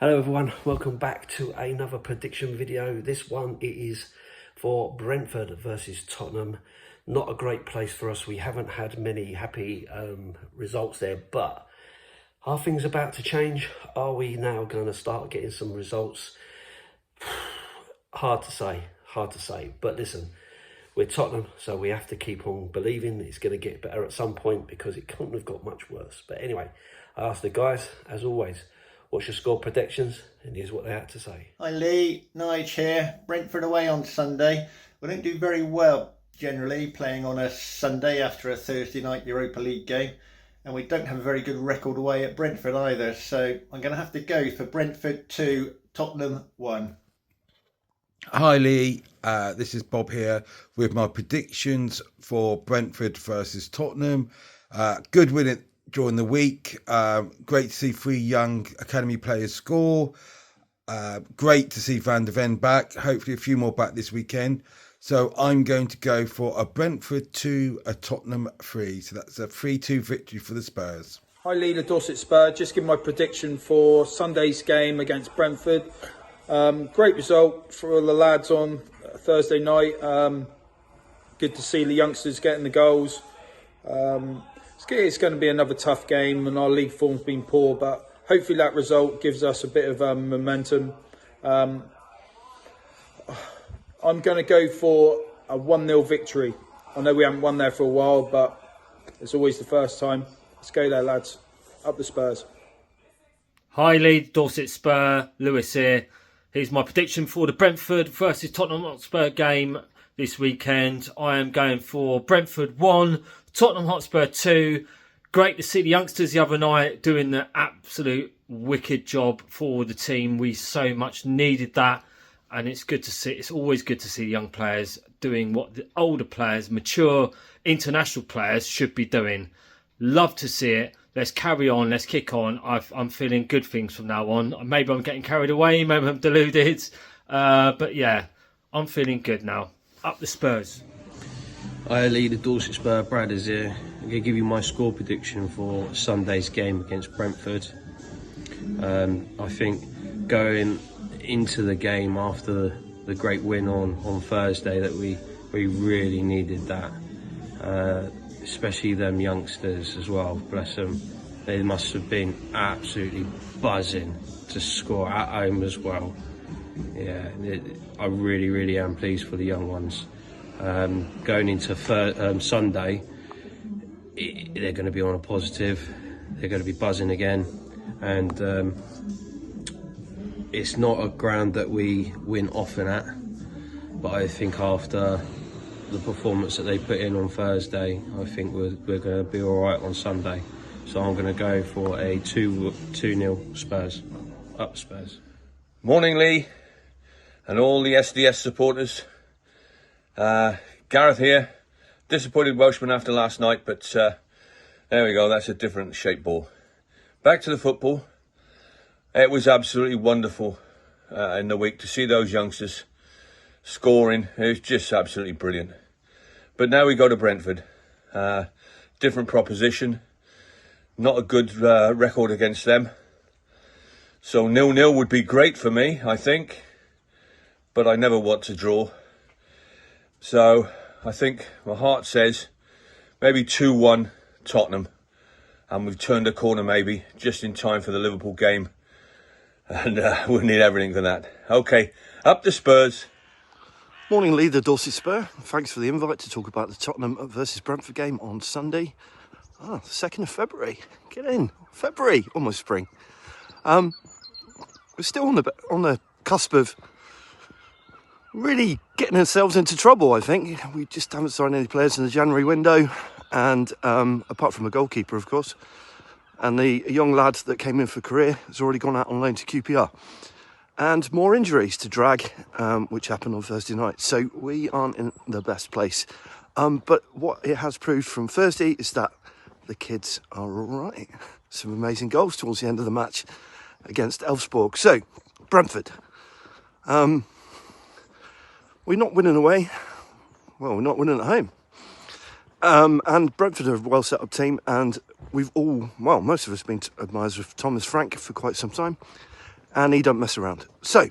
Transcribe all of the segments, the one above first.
Hello everyone, welcome back to another prediction video. This one it is for Brentford versus Tottenham. Not a great place for us. We haven't had many happy results there, but are things about to change? Are we now going to start getting some results? Hard to say. But listen, we're Tottenham, so we have to keep on believing it's going to get better at some point because it couldn't have got much worse. But anyway, I asked the guys, as always, what's your score predictions? And here's what they had to say. Hi Lee, Nige here. Brentford away on Sunday. We don't do very well generally playing on a Sunday after a Thursday night Europa League game. And we don't have a very good record away at Brentford either. So I'm going to have to go for Brentford 2, Tottenham 1. Hi Lee, this is Bob here with my predictions for Brentford versus Tottenham. Good win during the week. Great to see 3 young academy players score. Great to see Van der Ven back. Hopefully a few more back this weekend. So I'm going to go for a Brentford 2, a Tottenham 3. So that's a 3-2 victory for the Spurs. Hi Lee, the Dorset Spurs. Just give my prediction for Sunday's game against Brentford. Great result for all the lads on Thursday night. Good to see the youngsters getting the goals. It's going to be another tough game and our league form's been poor, but hopefully that result gives us a bit of momentum. I'm going to go for a 1-0 victory. I know we haven't won there for a while, but it's always the first time. Let's go there, lads. Up the Spurs. Hi Lee, Dorset Spur, Lewis here. Here's my prediction for the Brentford versus Tottenham Hotspur game this weekend. I am going for Brentford 1, Tottenham Hotspur 2. Great to see the youngsters the other night doing the absolute wicked job for the team. We so much needed that, and it's good to see. It's always good to see young players doing what the older players, mature international players should be doing. Love to see it. Let's carry on. Let's kick on. I'm feeling good things from now on. Maybe I'm getting carried away. Maybe I'm deluded. But yeah, I'm feeling good now. Up the Spurs. Hi Lee, the Dorset Spur, Brad is here. I'm going to give you my score prediction for Sunday's game against Brentford. I think going into the game after the great win on Thursday that we really needed that. Especially them youngsters as well, bless them. They must have been absolutely buzzing to score at home as well. Yeah, I really am pleased for the young ones. Going into Sunday, they're going to be on a positive. They're going to be buzzing again, and it's not a ground that we win often at. But I think after the performance that they put in on Thursday, I think we're going to be all right on Sunday. So I'm going to go for a 2-0 Spurs. Up Spurs. Morning Lee and all the SDS supporters. Gareth here. Disappointed Welshman after last night, but there we go, that's a different shaped ball. Back to the football. It was absolutely wonderful in the week to see those youngsters scoring. It was just absolutely brilliant. But now we go to Brentford. Different proposition. Not a good record against them. So 0-0 would be great for me, I think. But I never want to draw. So I think my heart says maybe 2-1 Tottenham. And we've turned a corner maybe just in time for the Liverpool game. And we'll need everything for that. Okay, up the Spurs. Morning Lee, the Dorset Spur. Thanks for the invite to talk about the Tottenham versus Brentford game on Sunday. The 2nd of February. Get in. February, almost spring. We're still on the cusp of really getting ourselves into trouble, I think. We just haven't signed any players in the January window, and apart from a goalkeeper, of course. And the young lad that came in for career has already gone out on loan to QPR. And more injuries to drag, which happened on Thursday night. So we aren't in the best place. But what it has proved from Thursday is that the kids are all right. Some amazing goals towards the end of the match against Elfsborg. So, Brentford. We're not winning away. Well, we're not winning at home. And Brentford are a well set up team. And we've all, well, most of us have been admirers of Thomas Frank for quite some time. and he don't mess around. So,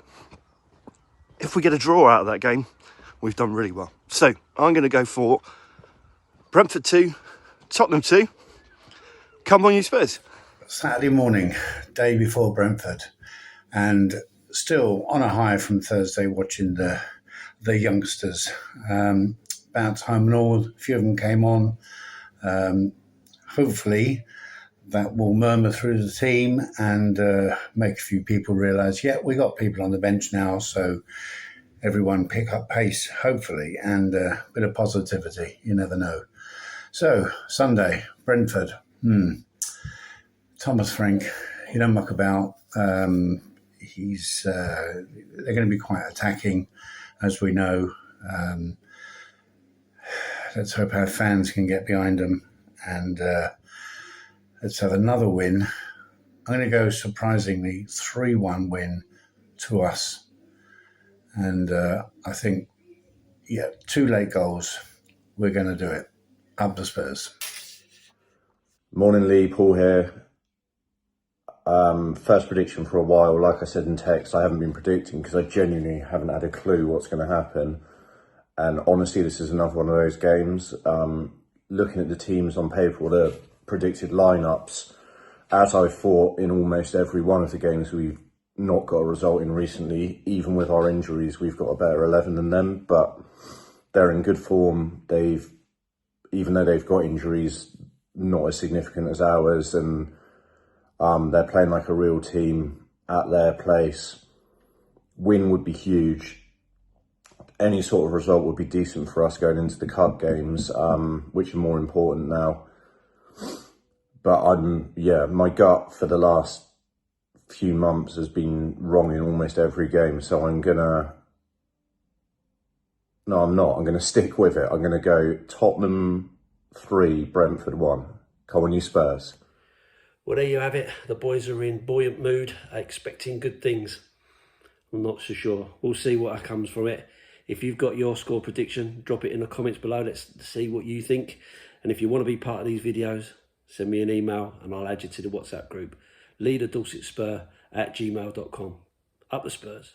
if we get a draw out of that game, we've done really well. So, I'm going to go for Brentford 2, Tottenham 2. Come on, you Spurs. Saturday morning, day before Brentford, and still on a high from Thursday watching the youngsters bounce home and all. A few of them came on. Hopefully that will murmur through the team and make a few people realise, yeah, we got people on the bench now, so everyone pick up pace, hopefully, and a bit of positivity. You never know. So, Sunday, Brentford. Thomas Frank, he don't muck about. They're going to be quite attacking, as we know. Let's hope our fans can get behind them, and let's have another win. I'm going to go surprisingly 3-1 win to us, and I think, 2 late goals. We're going to do it. Up the Spurs. Morning, Lee. Paul here. First prediction for a while. Like I said in text, I haven't been predicting because I genuinely haven't had a clue what's going to happen. And honestly, this is another one of those games. Looking at the teams on paper, the predicted lineups, as I thought in almost every one of the games we've not got a result in recently, even with our injuries, we've got a better 11 than them. But they're in good form. Even though they've got injuries, not as significant as ours, and they're playing like a real team at their place. Win would be huge. Any sort of result would be decent for us going into the cup games, which are more important now. But my gut for the last few months has been wrong in almost every game. So I'm not. I'm going to stick with it. I'm going to go Tottenham 3, Brentford 1. Come on, you Spurs. Well, there you have it. The boys are in buoyant mood, expecting good things. I'm not so sure. We'll see what comes from it. If you've got your score prediction, drop it in the comments below. Let's see what you think. And if you want to be part of these videos, send me an email and I'll add you to the WhatsApp group. leader Dorset Spur at gmail.com. Up the Spurs.